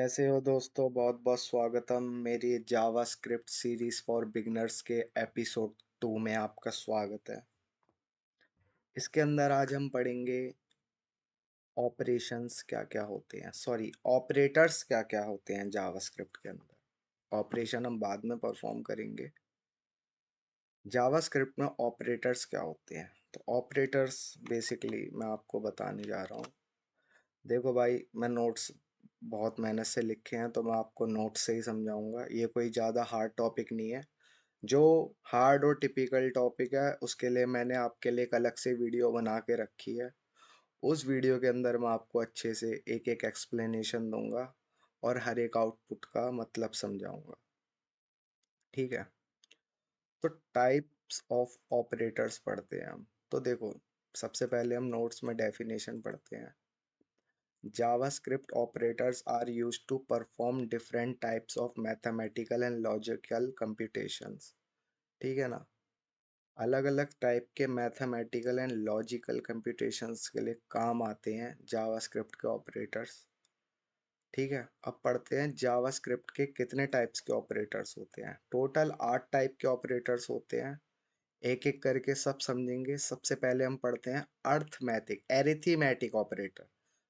कैसे हो दोस्तों। बहुत बहुत स्वागतम मेरी जावास्क्रिप्ट सीरीज फॉर बिगिनर्स के एपिसोड 2 में आपका स्वागत है। इसके अंदर आज हम पढ़ेंगे ऑपरेशंस क्या क्या होते हैं, सॉरी ऑपरेटर्स क्या क्या होते हैं जावास्क्रिप्ट के अंदर। ऑपरेशन हम बाद में परफॉर्म करेंगे। जावास्क्रिप्ट में ऑपरेटर्स क्या होते हैं, तो ऑपरेटर्स बेसिकली मैं आपको बताने जा रहा हूँ। देखो भाई, मैं नोट्स बहुत मेहनत से लिखे हैं तो मैं आपको नोट्स से ही समझाऊंगा। ये कोई ज़्यादा हार्ड टॉपिक नहीं है। जो हार्ड और टिपिकल टॉपिक है उसके लिए मैंने आपके लिए एक अलग से वीडियो बना के रखी है। उस वीडियो के अंदर मैं आपको अच्छे से एक एक एक्सप्लेनेशन दूंगा और हर एक आउटपुट का मतलब समझाऊंगा। ठीक है, तो टाइप्स ऑफ ऑपरेटर्स पढ़ते हैं हम। तो देखो, सबसे पहले हम नोट्स में डेफिनेशन पढ़ते हैं। JavaScript operators are used to perform different types of mathematical and logical computations। ठीक है ना। अलग अलग टाइप के मैथमेटिकल एंड लॉजिकल कंप्यूटेशंस के लिए काम आते हैं जावास्क्रिप्ट के ऑपरेटर्स। ठीक है, अब पढ़ते हैं जावास्क्रिप्ट के कितने टाइप्स के ऑपरेटर्स होते हैं। टोटल 8 टाइप के ऑपरेटर्स होते हैं। एक एक करके सब समझेंगे। सबसे पहले हम पढ़ते हैं अर्थमेटिक एरिथमेटिक ऑपरेटर।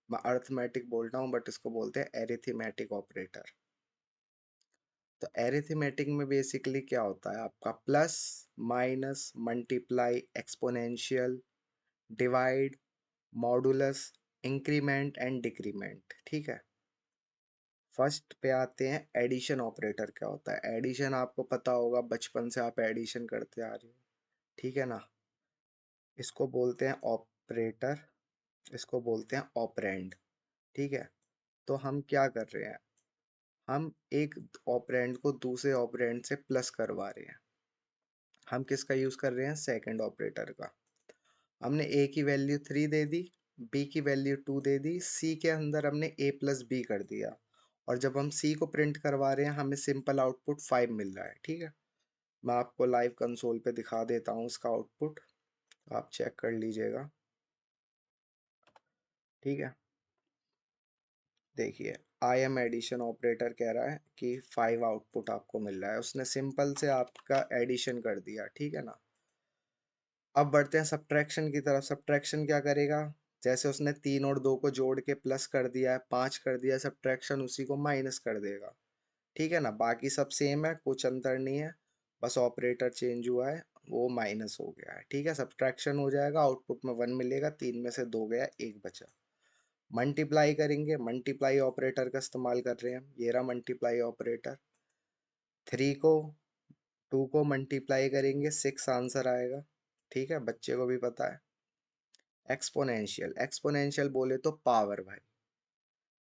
मैं अर्थमेटिक बोलता हूँ बट इसको बोलते हैं एरिथमेटिक ऑपरेटर। तो एरिथमेटिक में बेसिकली क्या होता है आपका plus, minus, multiply, exponential, divide, modulus, increment and decrement. ठीक है, फर्स्ट पे आते हैं एडिशन ऑपरेटर। क्या होता है एडिशन, आपको पता होगा, बचपन से आप एडिशन करते आ रहे हो। ठीक है ना। इसको बोलते हैं ऑपरेटर, इसको बोलते हैं ऑपरेंड। ठीक है, तो हम क्या कर रहे हैं, हम एक ऑपरेंड को दूसरे ऑपरेंड से प्लस करवा रहे हैं। हम किसका यूज कर रहे हैं, सेकंड ऑपरेटर का। हमने ए की वैल्यू 3 दे दी, बी की वैल्यू 2 दे दी, सी के अंदर हमने ए प्लस बी कर दिया, और जब हम सी को प्रिंट करवा रहे हैं हमें सिंपल आउटपुट 5 मिल रहा है। ठीक है, मैं आपको लाइव कंसोल पे दिखा देता हूँ उसका आउटपुट, आप चेक कर लीजिएगा। ठीक है, देखिए आई एम एडिशन ऑपरेटर कह रहा है कि 5 आउटपुट आपको मिल रहा है। उसने सिंपल से आपका एडिशन कर दिया। ठीक है ना। अब बढ़ते हैं सब्ट्रैक्शन की तरफ। सब्ट्रैक्शन क्या करेगा, जैसे उसने 3 और 2 को जोड़ के प्लस कर दिया है, 5 कर दिया, सब्ट्रैक्शन उसी को माइनस कर देगा। ठीक है ना, बाकी सब सेम है, कुछ अंतर नहीं है, बस ऑपरेटर चेंज हुआ है, वो माइनस हो गया है। ठीक है, सब्ट्रैक्शन हो जाएगा, आउटपुट में 1 मिलेगा, 3 में से 2 गया, 1 बचा। मल्टीप्लाई करेंगे, मल्टीप्लाई ऑपरेटर का इस्तेमाल कर रहे हैं। ये रहा मल्टीप्लाई ऑपरेटर। 3 को 2 को मल्टीप्लाई करेंगे, 6 आंसर आएगा। ठीक है, बच्चे को भी पता है। एक्सपोनेंशियल, एक्सपोनेंशियल बोले तो पावर भाई।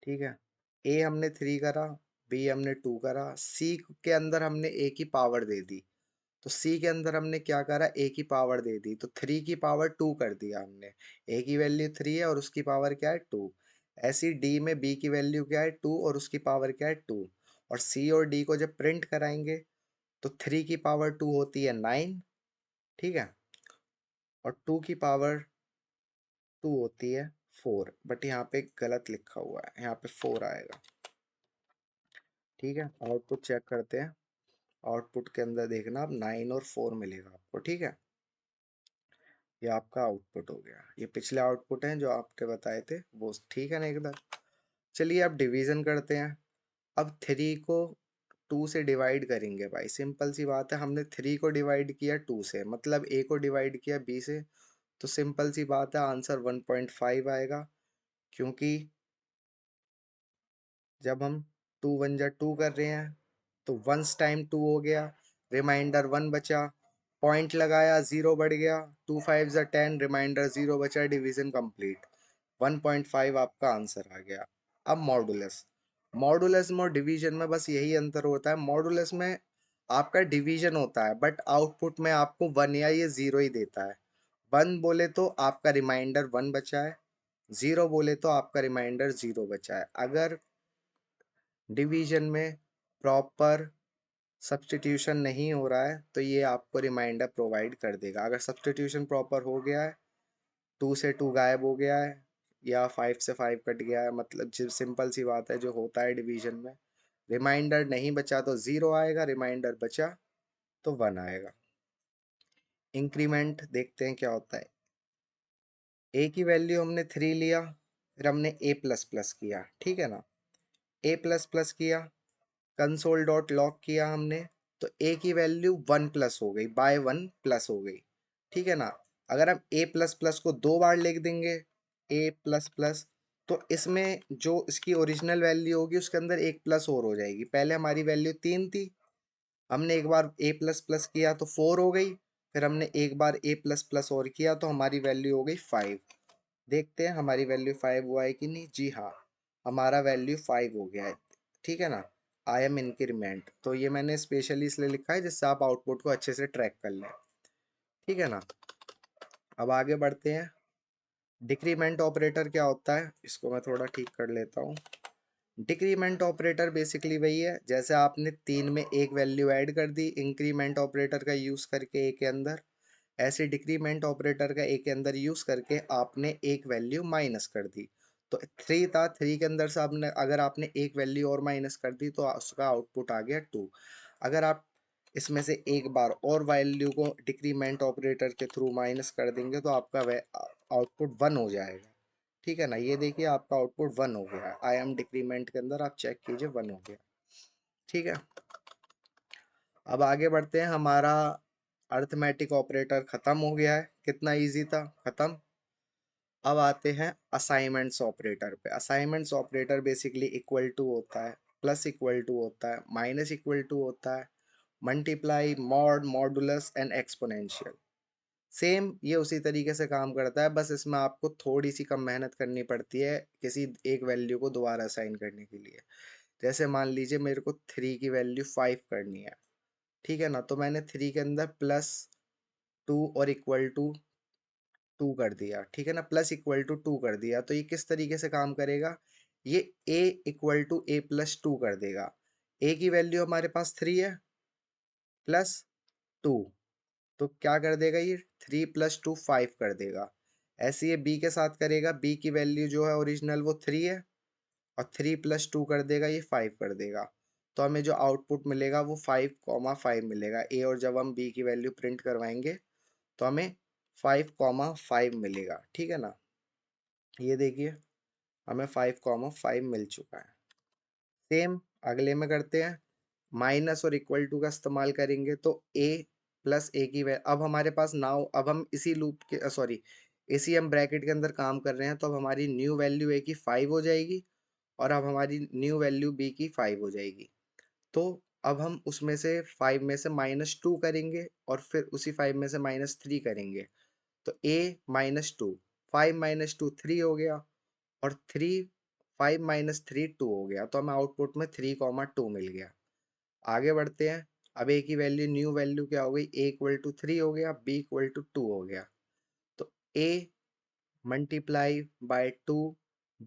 ठीक है, ए हमने 3 करा, बी हमने 2 करा, सी के अंदर हमने ए की पावर दे दी। तो सी के अंदर हमने क्या करा, ए की पावर दे दी, तो 3 की पावर 2 कर दिया हमने। ए की वैल्यू 3 है और उसकी पावर क्या है, 2। ऐसी डी में बी की वैल्यू क्या है, 2, और उसकी पावर क्या है, 2। और सी और डी को जब प्रिंट कराएंगे तो 3 की पावर 2 होती है 9। ठीक है, और 2 की पावर 2 होती है 4, बट यहाँ पे गलत लिखा हुआ है, यहाँ पे 4 आएगा। ठीक है, आउटपुट चेक करते हैं। आउटपुट के अंदर देखना, अब 9 और 4 मिलेगा आपको। ठीक है, ये आपका आउटपुट हो गया। ये पिछले आउटपुट हैं जो आपने बताए थे वो। ठीक है ना एकदम। चलिए अब डिवीजन करते हैं। अब 3 को 2 से डिवाइड करेंगे भाई, सिंपल सी बात है। हमने 3 को डिवाइड किया 2 से, मतलब ए को डिवाइड किया बी से, तो सिंपल सी बात है आंसर 1.5 आएगा। क्योंकि जब हम 2 1 जा 2 कर रहे हैं तो 1 टाइम 2 हो गया, रिमाइंडर 1 बचा, पॉइंट लगाया 0 बढ़ गया, 2 5 जा 10, रिमाइंडर 0 बचा, डिवीजन कंप्लीट। 1.5 आपका आंसर आ गया। अब मॉडुलस, मॉडुलस में और डिवीजन में बस यही अंतर होता है। मॉडुलस में आपका डिवीजन होता है बट आउटपुट में आपको 1 या ये 0 ही देता है। 1 बोले तो आपका रिमाइंडर 1 बचा है, 0 बोले तो आपका रिमाइंडर 0 बचा है। अगर डिवीजन में प्रॉपर सब्स्टिट्यूशन नहीं हो रहा है तो ये आपको रिमाइंडर प्रोवाइड कर देगा। अगर सब्स्टिट्यूशन प्रॉपर हो गया है, 2 से 2 गायब हो गया है, या 5 से 5 कट गया है, मतलब जो सिंपल सी बात है जो होता है डिवीजन में। रिमाइंडर नहीं बचा तो 0 आएगा, रिमाइंडर बचा तो 1 आएगा। इंक्रीमेंट देखते हैं क्या होता है। ए की वैल्यू हमने 3 लिया, फिर हमने ए प्लस प्लस किया, ठीक है ना। ए प्लस प्लस किया, कंसोल डॉट लॉग किया हमने, तो ए की वैल्यू 1 प्लस हो गई, बाय 1 प्लस हो गई, ठीक है ना। अगर हम ए प्लस प्लस को 2 बार लिख देंगे, ए प्लस प्लस, तो इसमें जो इसकी ओरिजिनल वैल्यू होगी उसके अंदर एक प्लस और हो जाएगी। पहले हमारी वैल्यू 3 थी, हमने एक बार ए प्लस प्लस किया तो 4 हो गई, फिर हमने एक बार ए प्लस प्लस और किया तो हमारी वैल्यू हो गई 5। देखते हैं हमारी वैल्यू 5 हुआ है कि नहीं। जी हाँ, हमारा वैल्यू 5 हो गया है, ठीक है ना। आई एम इंक्रीमेंट, तो ये मैंने स्पेशली इसलिए लिखा है जिससे आप आउटपुट को अच्छे से ट्रैक कर लें, ठीक है ना। अब आगे बढ़ते हैं। डिक्रीमेंट ऑपरेटर क्या होता है, इसको मैं थोड़ा ठीक कर लेता हूँ। डिक्रीमेंट ऑपरेटर बेसिकली वही है, जैसे आपने 3 में एक वैल्यू ऐड कर दी इंक्रीमेंट ऑपरेटर का यूज़ करके ए के अंदर, ऐसे डिक्रीमेंट ऑपरेटर का ए के अंदर यूज़ करके आपने एक वैल्यू माइनस कर दी। तो 3 था, 3 के अंदर से आपने अगर आपने एक वैल्यू और माइनस कर दी तो उसका आउटपुट आ गया 2। अगर आप इसमें से एक बार और वैल्यू को डिक्रीमेंट ऑपरेटर के थ्रू माइनस कर देंगे तो आपका आउटपुट 1 हो जाएगा, ठीक है ना। ये देखिए आपका आउटपुट 1 हो गया, आई एम डिक्रीमेंट के अंदर आप चेक कीजिए 1 हो गया, ठीक है। अब आगे बढ़ते हैं। हमारा अर्थमेटिक ऑपरेटर खत्म हो गया है, कितना इजी था, खत्म। अब आते हैं असाइनमेंट्स ऑपरेटर पे। Assignments operator basically equal to होता है, प्लस इक्वल टू होता है, माइनस इक्वल टू होता है, multiply, mod, modulus and exponential. Same ये उसी तरीके से काम करता है, बस इसमें आपको थोड़ी सी कम मेहनत करनी पड़ती है किसी एक वैल्यू को दोबारा असाइन करने के लिए। जैसे मान लीजिए मेरे को 3 की वैल्यू 5 करनी है, ठीक है ना। तो मैंने 3 के अंदर प्लस 2 और इक्वल टू 2 कर दिया, ठीक है ना। प्लस इक्वल टू 2 कर दिया, तो ये किस तरीके से काम करेगा, ये a equal to A plus 2 कर देगा। a की वैल्यू हमारे पास 3 है, प्लस 2, तो क्या कर देगा ये, 3 प्लस 2 5 कर देगा। ऐसे ये b के साथ करेगा, b की वैल्यू जो है ओरिजिनल वो 3 है, और 3 प्लस 2 कर देगा ये 5 कर देगा। तो हमें जो आउटपुट मिलेगा वो 5,5 मिलेगा। ए और जब हम बी की वैल्यू प्रिंट करवाएंगे तो हमें 5,5 मिलेगा, ठीक है ना। ये देखिए हमें 5,5 मिल चुका है। सेम अगले में करते हैं। माइनस और इक्वल टू का इस्तेमाल करेंगे तो a प्लस ए की वैल्यू, अब हमारे पास नाउ, अब हम इसी लूप के सॉरी इसी हम ब्रैकेट के अंदर काम कर रहे हैं, तो अब हमारी न्यू वैल्यू a की 5 हो जाएगी, और अब हमारी न्यू वैल्यू b की 5 हो जाएगी। तो अब हम उसमें से 5 में से -2 करेंगे और फिर उसी 5 में से -3 करेंगे, तो a -2, 5 -2 3 हो गया, और 3 5 -3 2 हो गया, तो हमें आउटपुट में 3,2 मिल गया। आगे बढ़ते हैं। अब a की वैल्यू न्यू वैल्यू क्या हो गई, a इक्वल टू 3 हो गया, b इक्वल टू 2 हो गया, तो a multiply by 2,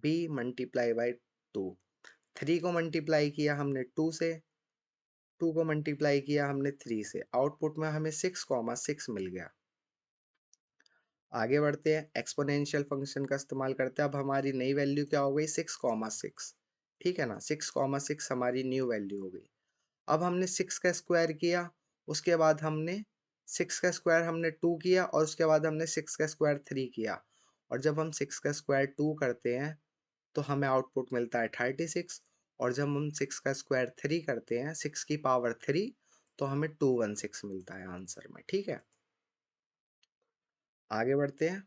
b multiply by 2। 3 को मल्टीप्लाई किया हमने 2 से, 2 को मल्टीप्लाई किया हमने 3 से, आउटपुट में हमें 6,6 मिल गया। आगे बढ़ते हैं, एक्सपोनेंशियल फंक्शन का इस्तेमाल करते हैं। अब हमारी नई वैल्यू क्या हो गई, 6,6, ठीक है ना। 6,6 हमारी न्यू वैल्यू हो गई। अब हमने 6 का स्क्वायर किया, उसके बाद हमने 6 का स्क्वायर हमने 2 किया, और उसके बाद हमने 6 का स्क्वायर 3 किया, और जब हम 6 का स्क्वायर 2 करते हैं तो हमें आउटपुट मिलता है 36, और जब हम 6 का स्क्वायर 3 करते हैं, 6 की पावर 3, तो हमें 216 मिलता है आंसर में, ठीक है। आगे बढ़ते हैं।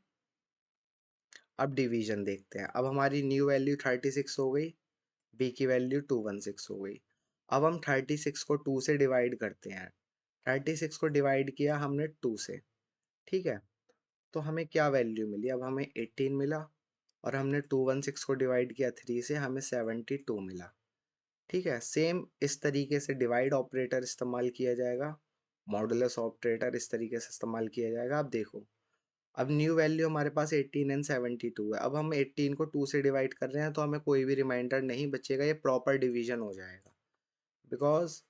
अब डिवीजन देखते हैं। अब हमारी न्यू वैल्यू 36 हो गई, बी की वैल्यू 216 हो गई। अब हम 36 को 2 से डिवाइड करते हैं। 36 को डिवाइड किया हमने 2 से, ठीक है। तो हमें क्या वैल्यू मिली, अब हमें 18 मिला, और हमने 216 को डिवाइड किया 3 से, हमें 72 मिला, ठीक है। सेम इस तरीके से डिवाइड ऑपरेटर इस्तेमाल किया जाएगा, मॉडुलस ऑपरेटर इस तरीके से इस्तेमाल किया जाएगा। अब देखो, अब न्यू वैल्यू हमारे पास 18 एंड 72 है। अब हम 18 को 2 से डिवाइड कर रहे हैं तो हमें कोई भी रिमाइंडर नहीं बचेगा, ये प्रॉपर डिवीजन हो जाएगा, because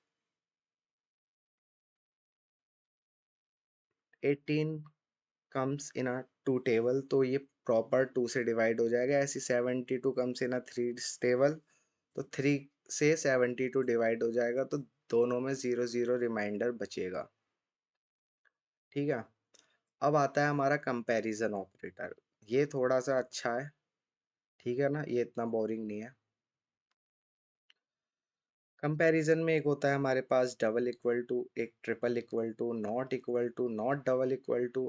18 comes in a two table, तो ये प्रॉपर टू से डिवाइड हो जाएगा। ऐसे 72 comes in a three table, तो थ्री से 72 डिवाइड हो जाएगा, तो दोनों में जीरो जीरो रिमाइंडर बचेगा। ठीक है। अब आता है हमारा कंपैरिजन ऑपरेटर। ये थोड़ा सा अच्छा है, ठीक है ना, ये इतना बोरिंग नहीं है। कंपैरिजन में एक होता है हमारे पास डबल इक्वल टू, एक triple equal to, not equal to, not double equal to,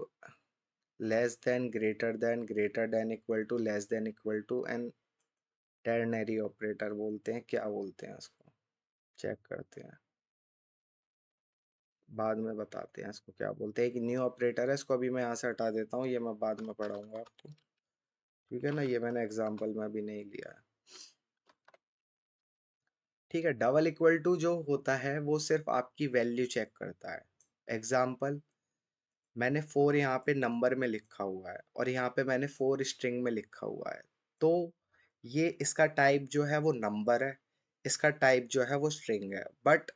less than, greater than equal to, less than equal to, and ternary operator बोलते हैं। क्या बोलते हैं उसको, चेक करते हैं, बाद में बताते हैं इसको क्या बोलते हैं। एक न्यू ऑपरेटर है, इसको अभी मैं यहाँ से हटा देता हूँ, ये मैं बाद में पढ़ाऊंगा आपको। ठीक है ना, ये मैंने एग्जाम्पल में भी नहीं लिया है। ठीक है। डबल इक्वल टू जो होता है वो सिर्फ आपकी वैल्यू चेक करता है। एग्जाम्पल, मैंने फोर यहाँ पे नंबर में लिखा हुआ है और यहाँ पे मैंने फोर स्ट्रिंग में लिखा हुआ है, तो ये इसका टाइप जो है वो नंबर है, इसका टाइप जो है वो स्ट्रिंग है। बट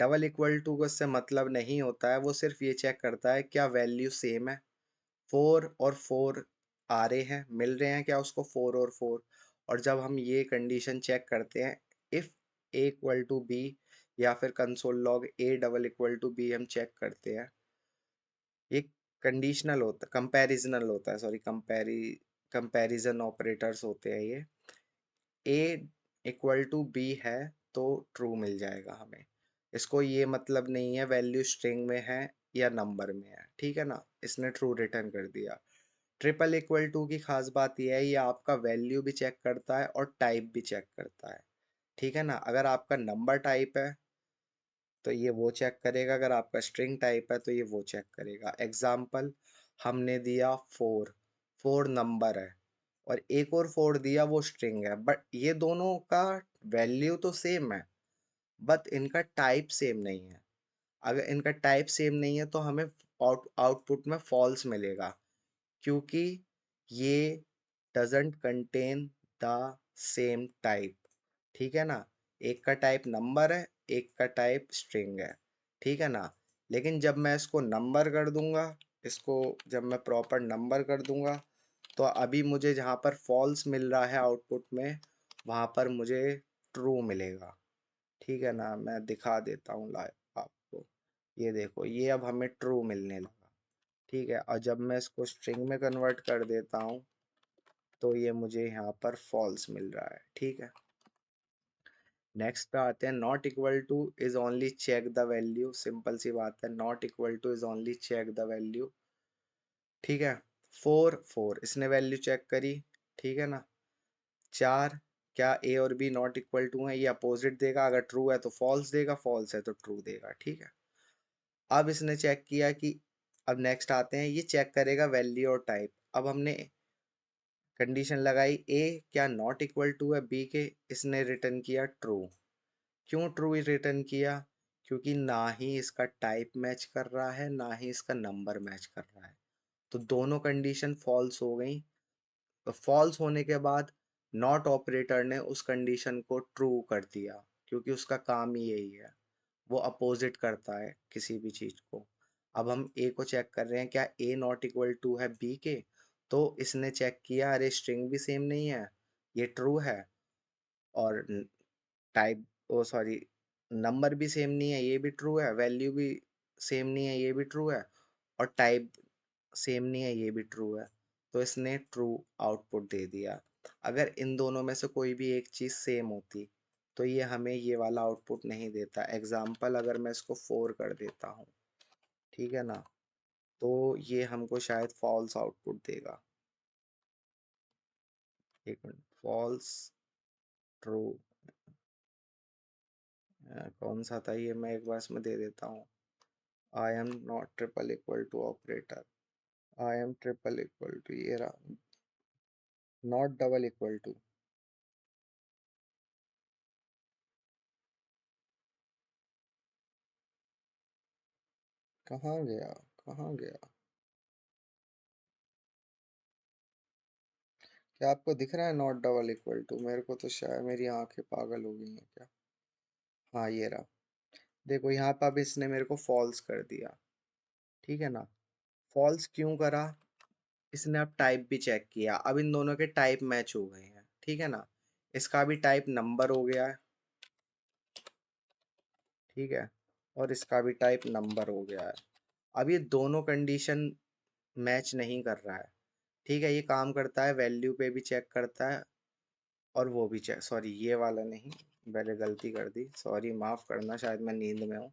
डबल इक्वल टू को इससे मतलब नहीं होता है, वो सिर्फ ये चेक करता है क्या वैल्यू सेम है, फोर और फोर आ रहे हैं, मिल रहे हैं क्या उसको, फोर और फोर। और जब हम ये कंडीशन चेक करते हैं, if A equal to B, या फिर console log A double equal to B हम चेक करते हैं, ये कंडीशनल होता, कंपैरिजनल होता है, सॉरी, कंपैरिजन ऑपरेटर्स होते हैं ये। ए इक्वल टू बी है तो ट्रू मिल जाएगा हमें, इसको ये मतलब नहीं है वैल्यू स्ट्रिंग में है या नंबर में है, ठीक है ना, इसने ट्रू रिटर्न कर दिया। ट्रिपल इक्वल टू की खास बात यह है, ये आपका वैल्यू भी चेक करता है और टाइप भी चेक करता है। ठीक है ना, अगर आपका नंबर टाइप है तो ये वो चेक करेगा, अगर आपका स्ट्रिंग टाइप है तो ये वो चेक करेगा। एग्जाम्पल, हमने दिया फोर, फोर नंबर है, और एक और फोर दिया वो स्ट्रिंग है, बट ये दोनों का वैल्यू तो सेम है, बट इनका टाइप सेम नहीं है। अगर इनका टाइप सेम नहीं है तो हमें आउटपुट में फॉल्स मिलेगा, क्योंकि ये doesn't contain the same type. ठीक है ना, एक का टाइप नंबर है, एक का टाइप स्ट्रिंग है, ठीक है ना। लेकिन जब मैं इसको नंबर कर दूंगा, इसको जब मैं प्रॉपर नंबर कर दूंगा, तो अभी मुझे जहाँ पर फॉल्स मिल रहा है आउटपुट में, वहाँ पर मुझे ट्रू मिलेगा। ठीक है ना, मैं दिखा देता हूँ लाइव आपको, ये देखो, ये अब हमें ट्रू मिलने लगा। ठीक है, और जब मैं इसको स्ट्रिंग में कन्वर्ट कर देता हूँ तो ये मुझे यहाँ पर फॉल्स मिल रहा है। ठीक है। नेक्स्ट पे आते हैं, not equal to is only check the value. Simple सी बात है, not equal to is only check the value. ठीक है। फोर, फोर इसने वैल्यू चेक करी, ठीक है ना। चार, क्या ए और बी नॉट इक्वल टू है, ये अपोजिट देगा, अगर ट्रू है तो फॉल्स देगा, फॉल्स है तो ट्रू देगा। ठीक है। अब इसने चेक किया कि, अब नेक्स्ट आते हैं, ये चेक करेगा वैल्यू और टाइप। अब हमने कंडीशन लगाई, ए क्या नॉट इक्वल टू है बी के, इसने रिटर्न किया ट्रू। क्यों ट्रू रिटर्न किया, क्योंकि ना ही इसका टाइप मैच कर रहा है, ना ही इसका नंबर मैच कर रहा है, तो दोनों कंडीशन फॉल्स हो गई। तो फॉल्स होने के बाद नॉट ऑपरेटर ने उस कंडीशन को ट्रू कर दिया, क्योंकि उसका काम ही यही है, वो अपोजिट करता है किसी भी चीज को। अब हम ए को चेक कर रहे हैं, क्या ए नॉट इक्वल टू है बी के, तो इसने चेक किया, अरे स्ट्रिंग भी सेम नहीं है, ये ट्रू है, और टाइप, ओ सॉरी, नंबर भी सेम नहीं है, ये भी ट्रू है, वैल्यू भी सेम नहीं है, ये भी ट्रू है, और टाइप सेम नहीं है, ये भी ट्रू है, तो इसने ट्रू आउटपुट दे दिया। अगर इन दोनों में से कोई भी एक चीज सेम होती तो ये हमें ये वाला आउटपुट नहीं देता। एग्जाम्पल, अगर मैं इसको फोर कर देता हूँ, ठीक है ना, तो ये हमको शायद फॉल्स आउटपुट देगा। एक मिनट, फॉल्स, ट्रू, कौन सा था ये, मैं एक बार इसमें दे देता हूँ। I am not triple equal to operator, I am triple equal to, ये रहा, नॉट डबल इक्वल टू। कहाँ गया, कहाँ गया, क्या आपको दिख रहा है नॉट डबल इक्वल टू, मेरे को तो शायद मेरी आंखें पागल हो गई हैं क्या। हाँ, ये रहा, देखो यहाँ पर अब इसने मेरे को फॉल्स कर दिया, ठीक है ना, फॉल्स क्यों करा? इसने अब टाइप भी चेक किया, अब इन दोनों के टाइप मैच हो गए हैं, ठीक है ना। इसका भी टाइप नंबर हो गया है, ठीक है, और इसका भी टाइप नंबर हो गया है। अब ये दोनों कंडीशन मैच नहीं कर रहा है, ठीक है। ये काम करता है वैल्यू पे भी चेक करता है, और वो भी चेक, सॉरी ये वाला नहीं, मैंने गलती कर दी, सॉरी माफ करना, शायद मैं नींद में हूँ।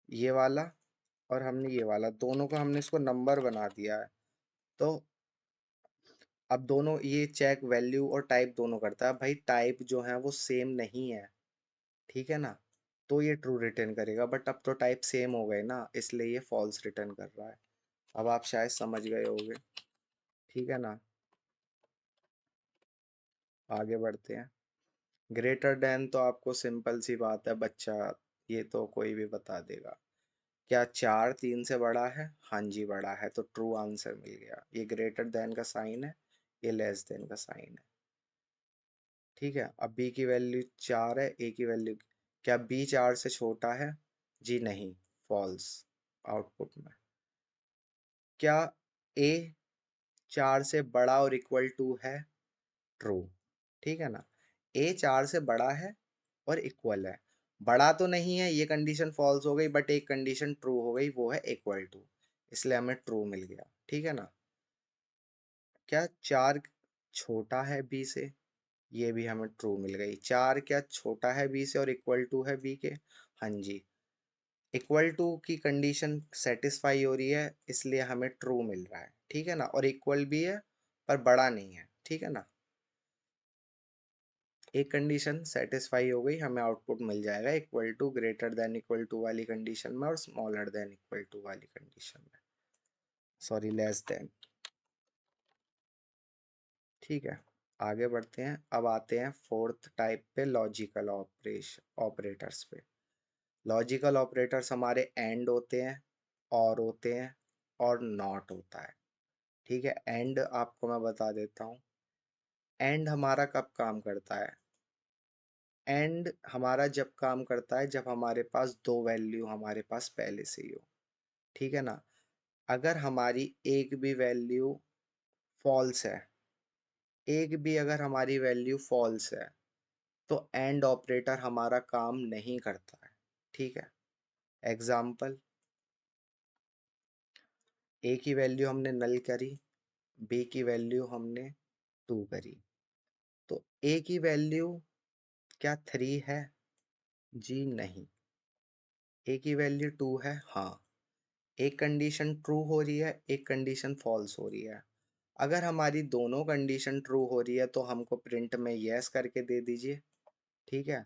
ये वाला और हमने ये वाला, दोनों का हमने इसको नंबर बना दिया है। तो अब दोनों ये चेक वैल्यू और टाइप दोनों करता है, भाई टाइप जो है वो सेम नहीं है, ठीक है ना, तो ये ट्रू रिटर्न करेगा। बट अब तो टाइप सेम हो गए ना, इसलिए ये फॉल्स रिटर्न कर रहा है। अब आप शायद समझ गए होंगे, ठीक है ना। आगे बढ़ते हैं। ग्रेटर देन तो आपको सिंपल सी बात है बच्चा, ये तो कोई भी बता देगा। क्या 4 3 से बड़ा है? हाँ जी बड़ा है, तो ट्रू आंसर मिल गया। ये ग्रेटर देन का साइन है, ये लेस देन का साइन है, ठीक है। अब बी की वैल्यू 4 है, ए की वैल्यू, क्या बी 4 से छोटा है? जी नहीं, फॉल्स आउटपुट में। क्या ए 4 से बड़ा और इक्वल टू है? ट्रू, ठीक है ना। ए 4 से बड़ा है और इक्वल है, बड़ा तो नहीं है, ये कंडीशन फॉल्स हो गई, बट एक कंडीशन ट्रू हो गई, वो है इक्वल टू, इसलिए हमें ट्रू मिल गया, ठीक है ना। क्या 4 छोटा है बी से? ये भी हमें ट्रू मिल गई। 4 क्या छोटा है बी से और इक्वल टू है बी के? हाँ जी, इक्वल टू की कंडीशन सेटिस्फाई हो रही है, इसलिए हमें ट्रू मिल रहा है, ठीक है ना। और इक्वल भी है पर बड़ा नहीं है, ठीक है ना। एक कंडीशन सेटिस्फाई हो गई, हमें आउटपुट मिल जाएगा equal to, greater than equal to वाली कंडीशन में और स्मॉलर देन इक्वल टू वाली कंडीशन में, सॉरी लेस देन, ठीक है। आगे बढ़ते हैं, अब आते हैं फोर्थ टाइप पे, लॉजिकल ऑपरेशन ऑपरेटर्स पे। लॉजिकल ऑपरेटर्स हमारे एंड होते हैं, और होते हैं, और नॉट होता है, ठीक है। एंड आपको मैं बता देता हूँ, एंड हमारा कब काम करता है? एंड हमारा जब काम करता है जब हमारे पास दो वैल्यू हमारे पास पहले से ही हो, ठीक है ना। अगर हमारी एक भी वैल्यू फॉल्स है, एक भी अगर हमारी वैल्यू फॉल्स है, तो एंड ऑपरेटर हमारा काम नहीं करता है, ठीक है। एग्जाम्पल, ए की वैल्यू हमने नल करी, बी की वैल्यू हमने 2 करी, तो ए की वैल्यू क्या 3 है? जी नहीं। ए की वैल्यू 2 है, हाँ। एक कंडीशन ट्रू हो रही है, एक कंडीशन फॉल्स हो रही है। अगर हमारी दोनों कंडीशन ट्रू हो रही है तो हमको प्रिंट में यस करके दे दीजिए, ठीक है।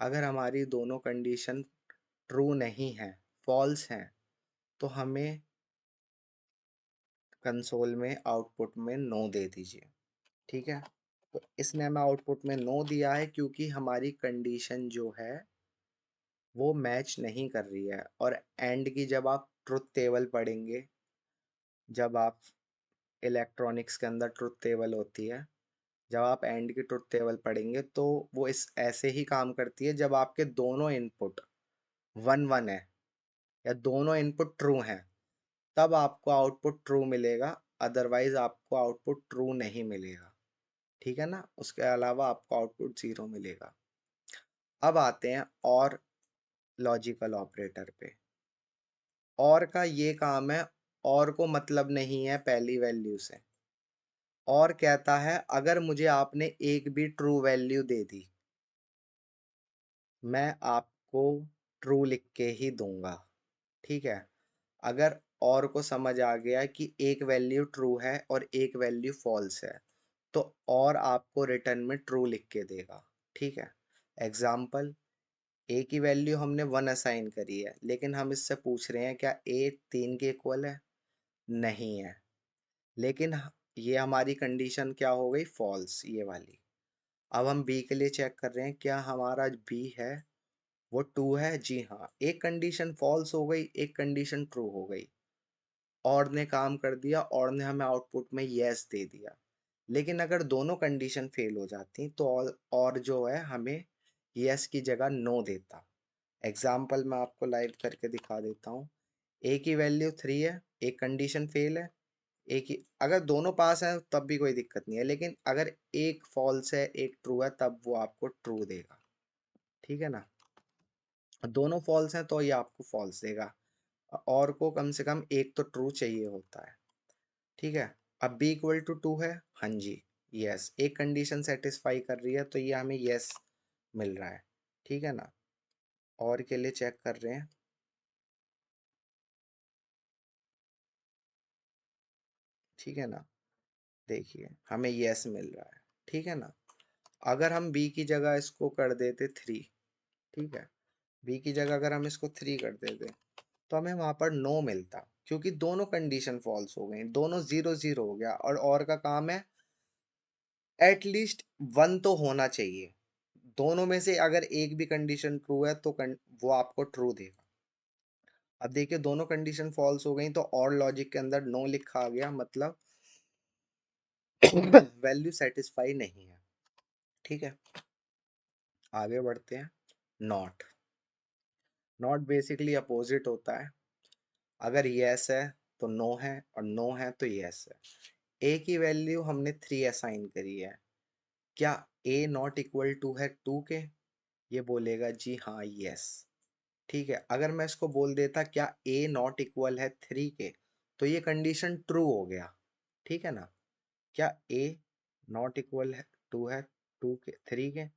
अगर हमारी दोनों कंडीशन ट्रू नहीं है, फॉल्स हैं, तो हमें कंसोल में आउटपुट में नो दे दीजिए, ठीक है। तो इसने हमें आउटपुट में नो दिया है क्योंकि हमारी कंडीशन जो है वो मैच नहीं कर रही है। और एंड की जब आप ट्रुथ टेबल पढ़ेंगे, जब आप इलेक्ट्रॉनिक्स के अंदर ट्रुथ टेबल होती है, जब आप एंड की ट्रुथ टेबल पढ़ेंगे तो वो इस ऐसे ही काम करती है, जब आपके दोनों इनपुट 1 1 है या दोनों इनपुट ट्रू हैं, तब आपको आउटपुट ट्रू मिलेगा, अदरवाइज आपको आउटपुट ट्रू नहीं मिलेगा, ठीक है ना। उसके अलावा आपको आउटपुट 0 मिलेगा। अब आते हैं और लॉजिकल ऑपरेटर पे। और का ये काम है, और को मतलब नहीं है पहली वैल्यू से। और कहता है अगर मुझे आपने एक भी ट्रू वैल्यू दे दी, मैं आपको ट्रू लिख के ही दूंगा, ठीक है। अगर और को समझ आ गया कि एक वैल्यू ट्रू है और एक वैल्यू फॉल्स है, तो और आपको रिटर्न में ट्रू लिख के देगा, ठीक है। एग्जाम्पल, ए की वैल्यू हमने 1 असाइन करी है, लेकिन हम इससे पूछ रहे हैं क्या ए 3 के इक्वल है? नहीं है। लेकिन ये हमारी कंडीशन क्या हो गई? फॉल्स, ये वाली। अब हम बी के लिए चेक कर रहे हैं, क्या हमारा बी है वो 2 है? जी हाँ। एक कंडीशन फॉल्स हो गई, एक कंडीशन ट्रू हो गई, और ने काम कर दिया, और ने हमें आउटपुट में यस दे दिया। लेकिन अगर दोनों कंडीशन फेल हो जाती तो और जो है हमें यस की जगह नो देता। एग्जाम्पल मैं आपको लाइव करके दिखा देता हूँ। ए की वैल्यू 3 है, एक कंडीशन फेल है, एक ही अगर दोनों पास हैं तब भी कोई दिक्कत नहीं है, लेकिन अगर एक फॉल्स है एक ट्रू है तब वो आपको ट्रू देगा, ठीक है ना। दोनों फॉल्स हैं तो ये आपको फॉल्स देगा, और को कम से कम एक तो ट्रू चाहिए होता है, ठीक है। अब बी इक्वल टू 2 है, हाँ जी, यस, एक कंडीशन सेटिस्फाई कर रही है तो ये हमें यस मिल रहा है, ठीक है ना। और के लिए चेक कर रहे हैं, ठीक है ना, देखिए हमें यस मिल रहा है, ठीक है ना। अगर हम बी की जगह इसको कर देते 3, ठीक है, बी की जगह अगर हम इसको 3 कर देते तो हमें वहां पर नो मिलता, क्योंकि दोनों कंडीशन फॉल्स हो गई, दोनों 0 0 हो गया, और का काम है एटलीस्ट वन तो होना चाहिए, दोनों में से अगर एक भी कंडीशन ट्रू है तो वो आपको ट्रू देगा। अब देखिए दोनों कंडीशन फॉल्स हो गई तो और लॉजिक के अंदर नो लिखा आ गया, मतलब वैल्यू सेटिस्फाई नहीं है, ठीक है। आगे बढ़ते हैं, नॉट। नॉट बेसिकली अपोजिट होता है, अगर यस है तो नो है, और नो है तो यस है। ए की वैल्यू हमने 3 असाइन करी है, क्या ए नॉट इक्वल टू है 2 के, ये बोलेगा जी हाँ यस, ठीक है। अगर मैं इसको बोल देता क्या ए नॉट इक्वल है 3 के, तो ये कंडीशन ट्रू हो गया, ठीक है ना। क्या ए नॉट इक्वल है 2 है 2 के 3 के,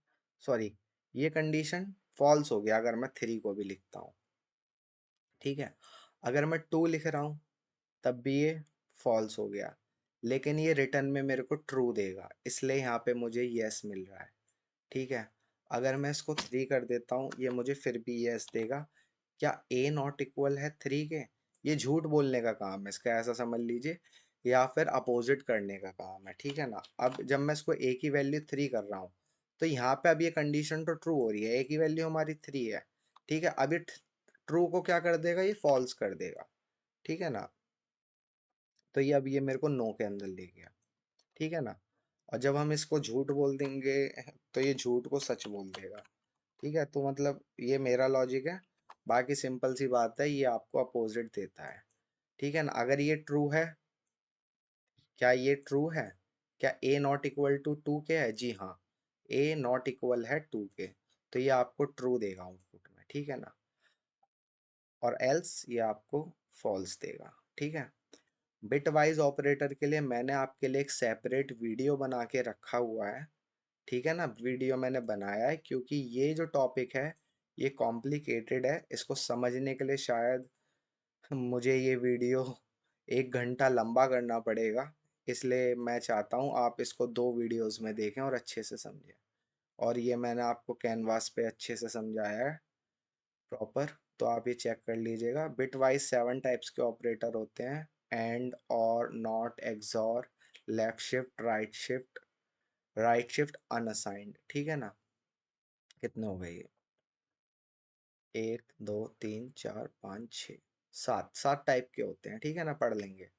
सॉरी, ये कंडीशन फॉल्स हो गया अगर मैं 3 को भी लिखता हूँ, ठीक है। अगर मैं 2 लिख रहा हूँ तब भी ये फॉल्स हो गया, लेकिन ये रिटर्न में मेरे को ट्रू देगा, इसलिए यहाँ पे मुझे यस मिल रहा है, ठीक है। अगर मैं इसको 3 कर देता हूँ ये मुझे फिर भी यस देगा, क्या ए नॉट इक्वल है 3 के, ये झूठ बोलने का काम है इसका, ऐसा समझ लीजिए, या फिर अपोजिट करने का काम है, ठीक है ना। अब जब मैं इसको ए की वैल्यू 3 कर रहा हूँ तो यहाँ पे अब ये कंडीशन तो ट्रू हो रही है, ए की वैल्यू हमारी 3 है, ठीक है। अब ये ट्रू को क्या कर देगा, ये फॉल्स कर देगा, ठीक है ना। तो ये अब ये मेरे को नो के अंदर ले गया, ठीक है ना। और जब हम इसको झूठ बोल देंगे तो ये झूठ को सच बोल देगा, ठीक है। तो मतलब ये मेरा लॉजिक है, बाकी सिंपल सी बात है, ये आपको अपोजिट देता है, ठीक है ना। अगर ये ट्रू है, क्या ये ट्रू है, क्या ए नॉट इक्वल टू 2 के है, जी हाँ, ए नॉट इक्वल है 2 के, तो ये आपको ट्रू देगा आउटपुट में, ठीक है ना। और एल्स ये आपको फॉल्स देगा, ठीक है। बिट वाइज ऑपरेटर के लिए मैंने आपके लिए एक सेपरेट वीडियो बना के रखा हुआ है, ठीक है ना। वीडियो मैंने बनाया है क्योंकि ये जो टॉपिक है ये कॉम्प्लिकेटेड है, इसको समझने के लिए शायद मुझे ये वीडियो 1 घंटा लंबा करना पड़ेगा, इसलिए मैं चाहता हूँ आप इसको 2 वीडियोस में देखें और अच्छे से समझें। और ये मैंने आपको कैनवास पे अच्छे से समझाया है प्रॉपर, तो आप ये चेक कर लीजिएगा। बिट वाइज 7 टाइप्स के ऑपरेटर होते हैं, and, or, not, XOR, left shift, right shift, unsigned, ठीक है ना। कितने हो गए ये, 1 2 3 4 5 6 7, 7 टाइप के होते हैं, ठीक है ना, पढ़ लेंगे।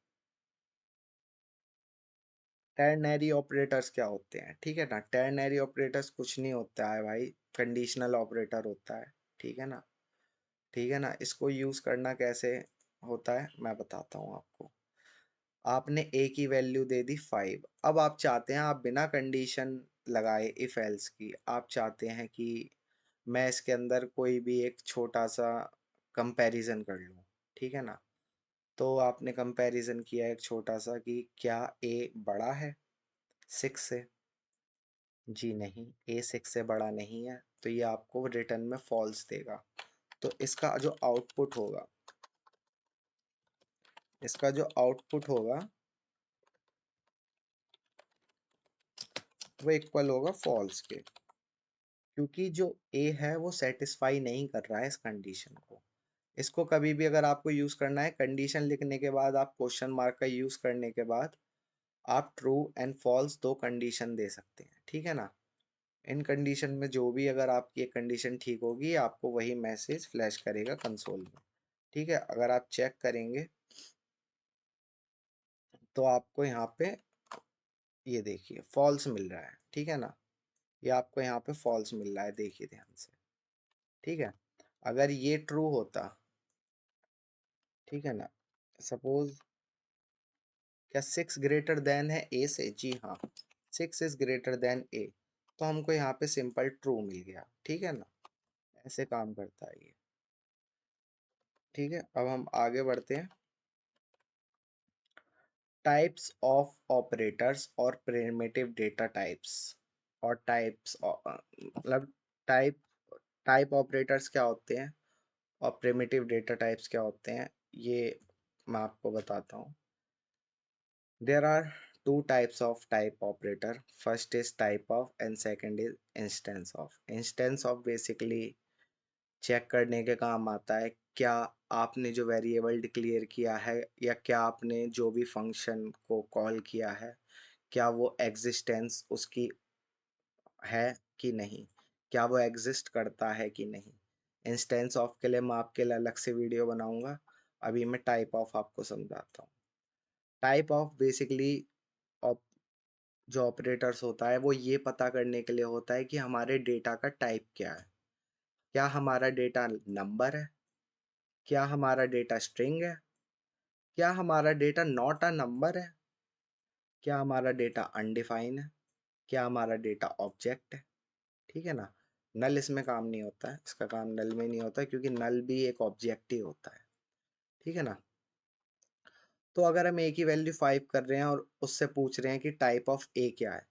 टर्नरी ऑपरेटर्स क्या होते हैं, ठीक है ना। टर्नरी ऑपरेटर्स कुछ नहीं होता है भाई, कंडीशनल ऑपरेटर होता है, ठीक है ना, ठीक है ना। इसको यूज करना कैसे होता है मैं बताता हूँ आपको। आपने ए की वैल्यू दे दी 5, अब आप चाहते हैं, आप बिना कंडीशन लगाए इफ एल्स की, आप चाहते हैं कि मैं इसके अंदर कोई भी एक छोटा सा कंपैरिजन कर लूँ, ठीक है ना। तो आपने कंपैरिजन किया एक छोटा सा कि क्या ए बड़ा है 6 से, जी नहीं, ए 6 से बड़ा नहीं है, तो ये आपको रिटर्न में फॉल्स देगा। तो इसका जो आउटपुट होगा वो इक्वल होगा फॉल्स के, क्योंकि जो ए है वो सेटिस्फाई नहीं कर रहा है इस कंडीशन को। इसको कभी भी अगर आपको यूज करना है, कंडीशन लिखने के बाद आप क्वेश्चन मार्क का यूज करने के बाद आप ट्रू एंड फॉल्स 2 कंडीशन दे सकते हैं, ठीक है ना। इन कंडीशन में जो भी अगर आपकी एक कंडीशन ठीक होगी आपको वही मैसेज फ्लैश करेगा कंसोल में, ठीक है। अगर आप चेक करेंगे तो आपको यहाँ पे ये देखिए फॉल्स मिल रहा है, ठीक है ना। ये आपको यहाँ पे फॉल्स मिल रहा है, देखिए ध्यान से, ठीक है। अगर ये ट्रू होता, ठीक है ना। सपोज क्या 6 ग्रेटर देन है ए से? जी हाँ, 6 इज ग्रेटर देन ए, तो हमको यहाँ पे सिंपल ट्रू मिल गया। ठीक है ना, ऐसे काम करता है ये। ठीक है, अब हम आगे बढ़ते हैं। टाइप्स ऑफ ऑपरेटर्स और प्रिमिटिव डेटा टाइप्स, और टाइप्स मतलब टाइप टाइप ऑपरेटर्स क्या होते हैं और प्रिमिटिव डेटा टाइप्स क्या होते हैं, ये मैं आपको बताता हूँ। There are two types of type operator, first is type of and second is instance of. Instance of basically check करने के काम आता है क्या आपने जो वेरिएबल डिक्लेयर किया है या क्या आपने जो भी फंक्शन को कॉल किया है, क्या वो एग्जिस्टेंस उसकी है कि नहीं, क्या वो एग्जिस्ट करता है कि नहीं। इंस्टेंस ऑफ के लिए मैं आपके लिए अलग से वीडियो बनाऊंगा, अभी मैं टाइप ऑफ आपको समझाता हूँ। टाइप ऑफ बेसिकली जो ऑपरेटर्स होता है वो ये पता करने के लिए होता है कि हमारे डेटा का टाइप क्या है। क्या हमारा डेटा नंबर है, क्या हमारा डेटा स्ट्रिंग है, क्या हमारा डेटा नॉट अ नंबर है, क्या हमारा डेटा अनडिफाइन है, क्या हमारा डेटा ऑब्जेक्ट है। ठीक है ना। नल इसमें काम नहीं होता है, इसका काम नल में नहीं होता है, क्योंकि नल भी एक ऑब्जेक्ट ही होता है। ठीक है ना। तो अगर हम ए की वैल्यू 5 कर रहे हैं और उससे पूछ रहे हैं कि टाइप ऑफ ए क्या है,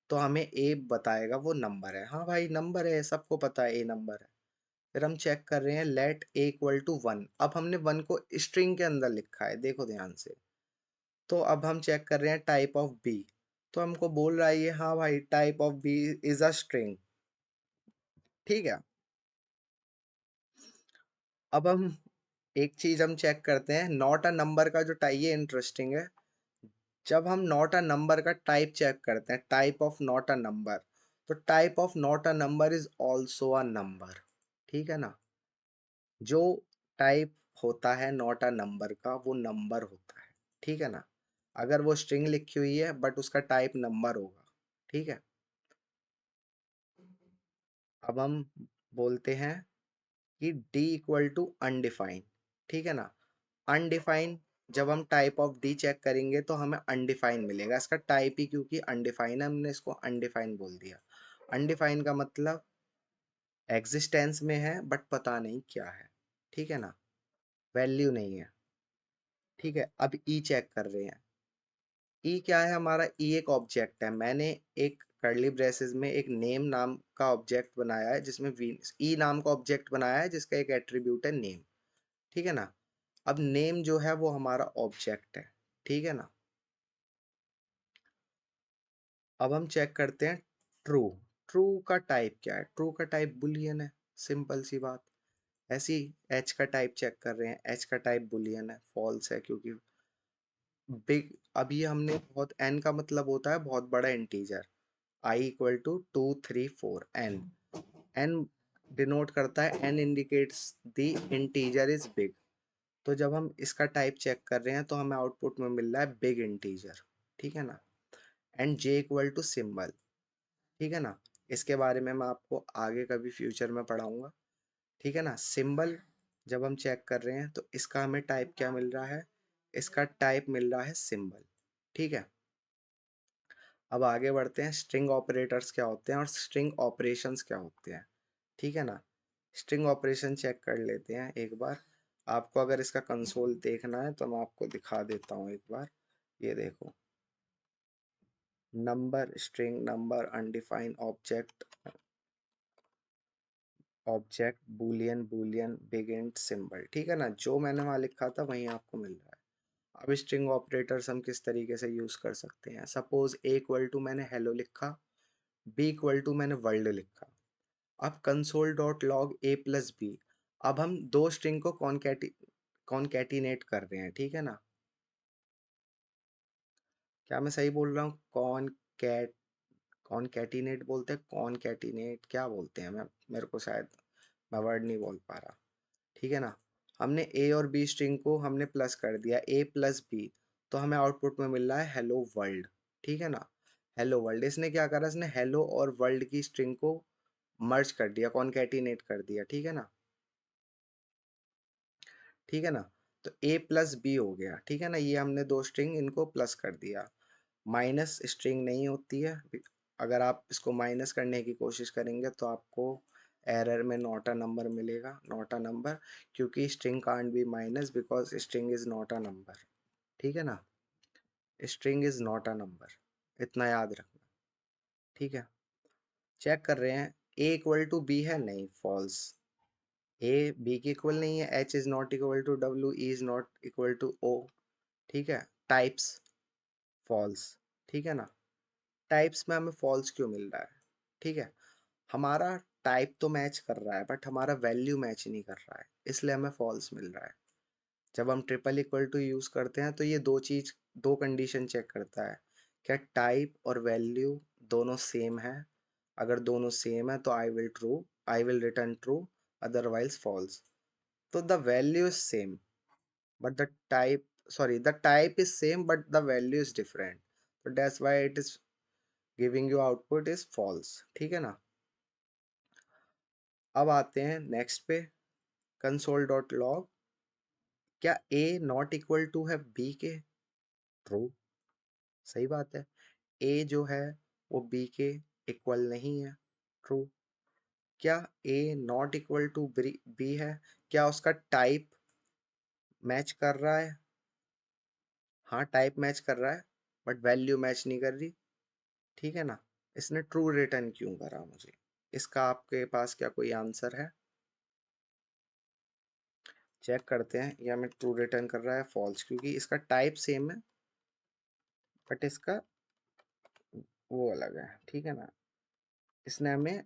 तो हमें ए बताएगा वो नंबर है। हाँ भाई नंबर है, सबको पता है ए नंबर है। फिर हम चेक कर रहे हैं लेट ए इक्वल टू 1। अब हमने 1 को स्ट्रिंग के अंदर लिखा है, देखो ध्यान से। तो अब हम चेक कर रहे हैं टाइप ऑफ बी, तो हमको बोल रहा है ये, हाँ भाई type of B is a string. ठीक है। अब हम एक चीज हम चेक करते हैं, नॉट अ नंबर का जो टाइप, ये इंटरेस्टिंग है। जब हम नॉट अ नंबर का टाइप चेक करते हैं, type of not a number, तो type of not a number is also a number. ठीक है ना। जो टाइप होता है नॉट अ नंबर का वो नंबर होता है। ठीक है ना। अगर वो स्ट्रिंग लिखी हुई है बट उसका टाइप नंबर होगा। ठीक है। अब हम बोलते हैं कि डी इक्वल टू अनडिफाइन। ठीक है ना। अनडिफाइन, जब हम टाइप ऑफ डी चेक करेंगे तो हमें अनडिफाइन मिलेगा। इसका टाइप ही क्योंकि अनडिफाइन है, हमने इसको अनडिफाइन बोल दिया। अनडिफाइन का मतलब एग्जिस्टेंस में है बट पता नहीं क्या है। ठीक है ना, वैल्यू नहीं है। ठीक है। अब ई चेक कर रहे हैं। ई क्या है हमारा? ई एक ऑब्जेक्ट है। मैंने एक कर्ली ब्रेसेस में एक नेम नाम का ऑब्जेक्ट बनाया है, जिसमें ई नाम का ऑब्जेक्ट बनाया है जिसका एक एट्रीब्यूट है नेम। ठीक है ना। अब नेम जो है वो हमारा ऑब्जेक्ट है। ठीक है ना। अब हम चेक करते हैं ट्रू। ट्रू का टाइप क्या है? ट्रू का टाइप बुलियन है, सिंपल सी बात। ऐसी एच का टाइप चेक कर रहे हैं, एच का टाइप बुलियन है, फॉल्स है, क्योंकि बिग, अभी हमने बहुत, एन का मतलब होता है बहुत बड़ा integer. I equal to 2 3 4 N. N डिनोट करता है, N indicates the integer is big. तो जब हम इसका टाइप चेक कर रहे हैं तो हमें आउटपुट में मिल रहा है बिग इंटीजर। ठीक है ना। And J equal to symbol. ठीक है ना। इसके बारे में मैं आपको आगे कभी फ्यूचर में पढ़ाऊंगा। ठीक है ना। सिंबल जब हम चेक कर रहे हैं तो इसका हमें टाइप क्या मिल रहा है? इसका टाइप मिल रहा है सिंबल। ठीक है। अब आगे बढ़ते हैं, स्ट्रिंग ऑपरेटर्स क्या होते हैं और स्ट्रिंग ऑपरेशंस क्या होते हैं। ठीक है ना। स्ट्रिंग ऑपरेशन चेक कर लेते हैं एक बार। आपको अगर इसका कंसोल देखना है तो मैं आपको दिखा देता हूँ एक बार। ये देखो, number, string, number, undefined, object, object, Boolean, Boolean, big int, symbol. ठीक है ना। जो मैंने वहाँ लिखा था वही आपको मिल रहा है। अब स्ट्रिंग ऑपरेटर्स हम किस तरीके से यूज कर सकते हैं? सपोज ए इक्वल टू मैंने हेलो लिखा, बी इक्वल टू मैंने वर्ल्ड लिखा। अब कंसोल डॉट लॉग ए प्लस बी। अब हम दो स्ट्रिंग को कॉनकैटिनेट कर रहे हैं। ठीक है ना। क्या मैं सही बोल रहा हूँ? कॉनकैटिनेट बोलते हैं, कॉनकैटिनेट क्या बोलते हैं, मैं, मेरे को शायद, मैं वर्ड नहीं बोल पा रहा। ठीक है ना। हमने ए और बी स्ट्रिंग को हमने प्लस कर दिया, ए प्लस बी, तो हमें आउटपुट में मिल रहा है हेलो वर्ल्ड। ठीक है ना। हेलो वर्ल्ड, इसने क्या करा, इसने हेलो और वर्ल्ड की स्ट्रिंग को मर्ज कर दिया, कॉनकैटिनेट कर दिया। ठीक है ना। ठीक है ना। तो ए प्लस बी हो गया, ठीक है ना। ये हमने दो स्ट्रिंग इनको प्लस कर दिया। माइनस स्ट्रिंग नहीं होती है, अगर आप इसको माइनस करने की कोशिश करेंगे तो आपको एरर में नॉट अ नंबर मिलेगा, नॉट अ नंबर, क्योंकि string can't be minus because string is not a number, ठीक है ना। String is not a number, इतना याद रखना, ठीक है। चेक कर रहे हैं, ए इक्वल टू बी है, नहीं, फॉल्स। ए बी के इक्वल नहीं है, H is not equal to W, E is not equal to O, ठीक है। टाइप्स फॉल्स, ठीक है ना। टाइप्स में हमें फॉल्स क्यों मिल रहा है, ठीक है। हमारा टाइप तो मैच कर रहा है बट हमारा वैल्यू मैच नहीं कर रहा है, इसलिए हमें फॉल्स मिल रहा है। जब हम ट्रिपल इक्वल टू यूज करते हैं तो ये दो कंडीशन चेक करता है, क्या टाइप और वैल्यू दोनों सेम है। अगर दोनों सेम है तो I will return true, otherwise false. तो the value is same but the type is same but the value is different, so that's why it is giving you output is false, ठीक है ना। अब आते हैं next पे, console.log, क्या a not equal to है b के, ट्रू, सही बात है। a जो है वो b के इक्वल नहीं है, ट्रू। क्या a not equal to b है, क्या उसका टाइप मैच कर रहा है, हाँ टाइप मैच कर रहा है बट वैल्यू मैच नहीं कर रही, ठीक है ना। इसने ट्रू रिटर्न क्यों करा मुझे, इसका आपके पास क्या कोई आंसर है। चेक करते हैं, या हमें ट्रू रिटर्न कर रहा है फॉल्स, क्योंकि इसका टाइप सेम है बट इसका वो अलग है, ठीक है ना। इसने हमें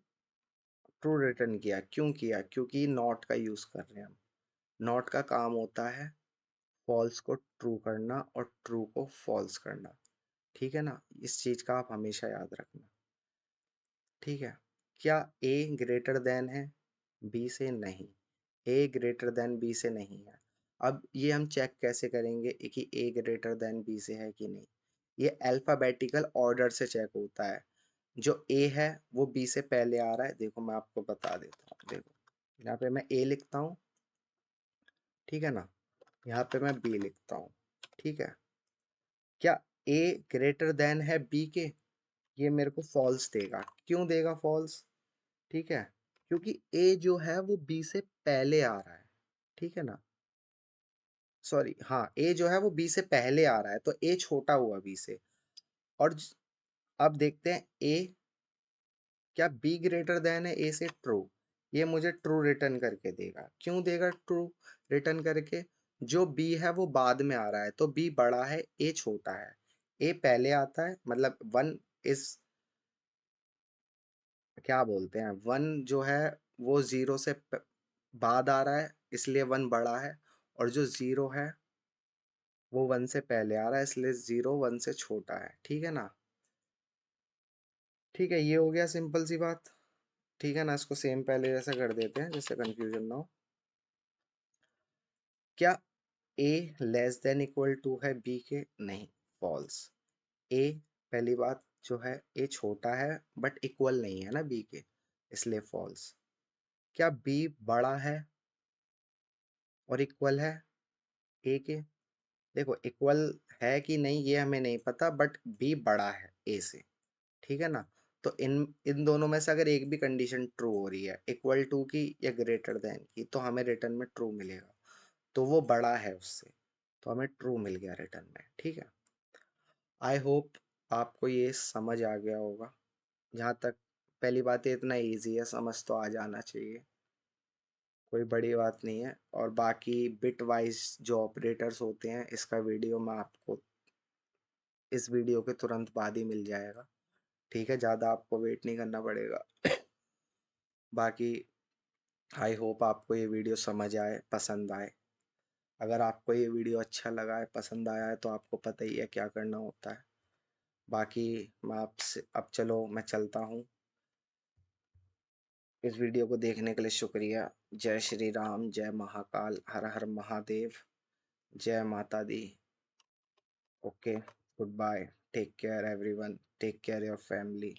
ट्रू रिटर्न किया, क्यों किया, क्योंकि नॉट का यूज कर रहे हैं हम। नॉट का काम होता है फॉल्स को ट्रू करना और ट्रू को फॉल्स करना, ठीक है ना। इस चीज का आप हमेशा याद रखना, ठीक है। क्या ए ग्रेटर देन है बी से, नहीं, ए ग्रेटर देन बी से नहीं है। अब ये हम चेक कैसे करेंगे कि ए ग्रेटर देन बी से है कि नहीं, ये अल्फाबेटिकल ऑर्डर से चेक होता है। जो ए है वो बी से पहले आ रहा है, देखो मैं आपको बता देता हूँ, देखो यहाँ पे मैं ए लिखता हूँ, ठीक है ना, यहाँ पे मैं बी लिखता हूँ, ठीक है। क्या ए ग्रेटर देन है बी के, ये मेरे को फॉल्स देगा, क्यों देगा फॉल्स, ठीक है, क्योंकि ए जो है वो बी से पहले आ रहा है, ठीक है ना। सॉरी, हाँ, ए जो है वो बी से पहले आ रहा है तो ए छोटा हुआ बी से। और अब देखते हैं ए, क्या बी ग्रेटर देन है ए से, ट्रू। ये मुझे ट्रू रिटर्न करके देगा, क्यों देगा ट्रू रिटर्न करके, जो बी है वो बाद में आ रहा है तो बी बड़ा है ए छोटा है। ए पहले आता है, मतलब वन इज, क्या बोलते हैं, वन जो है वो जीरो से बाद आ रहा है इसलिए वन बड़ा है, और जो जीरो है वो वन से पहले आ रहा है इसलिए जीरो वन से छोटा है, ठीक है ना। ठीक है, ये हो गया सिंपल सी बात, ठीक है ना। इसको सेम पहले जैसा कर देते हैं जिससे कंफ्यूजन ना हो। क्या ए लेस देन इक्वल टू है बी के, नहीं, फॉल्स। ए, पहली बात जो है ए छोटा है बट इक्वल नहीं है ना बी के, इसलिए फॉल्स। क्या बी बड़ा है और इक्वल है ए के, देखो इक्वल है कि नहीं ये हमें नहीं पता बट बी बड़ा है ए से, ठीक है ना। तो इन इन दोनों में से अगर एक भी कंडीशन ट्रू हो रही है, इक्वल टू की या ग्रेटर देन की, तो हमें रिटर्न में ट्रू मिलेगा, तो वो बड़ा है उससे, तो हमें ट्रू मिल गया रिटर्न में, ठीक है। आई होप आपको ये समझ आ गया होगा। जहाँ तक पहली बात है, इतना इजी है, समझ तो आ जाना चाहिए, कोई बड़ी बात नहीं है। और बाकी बिट वाइज जो ऑपरेटर्स होते हैं इसका वीडियो मैं आपको इस वीडियो के तुरंत बाद ही मिल जाएगा, ठीक है, ज़्यादा आपको वेट नहीं करना पड़ेगा। बाकी आई होप आपको ये वीडियो समझ आए, पसंद आए। अगर आपको ये वीडियो अच्छा लगा है, पसंद आया है, तो आपको पता ही है क्या करना होता है। बाकी मैं आपसे अब, चलो मैं चलता हूँ। इस वीडियो को देखने के लिए शुक्रिया। जय श्री राम, जय महाकाल, हर हर महादेव, जय माता दी। Okay, goodbye, take care everyone, take care your family.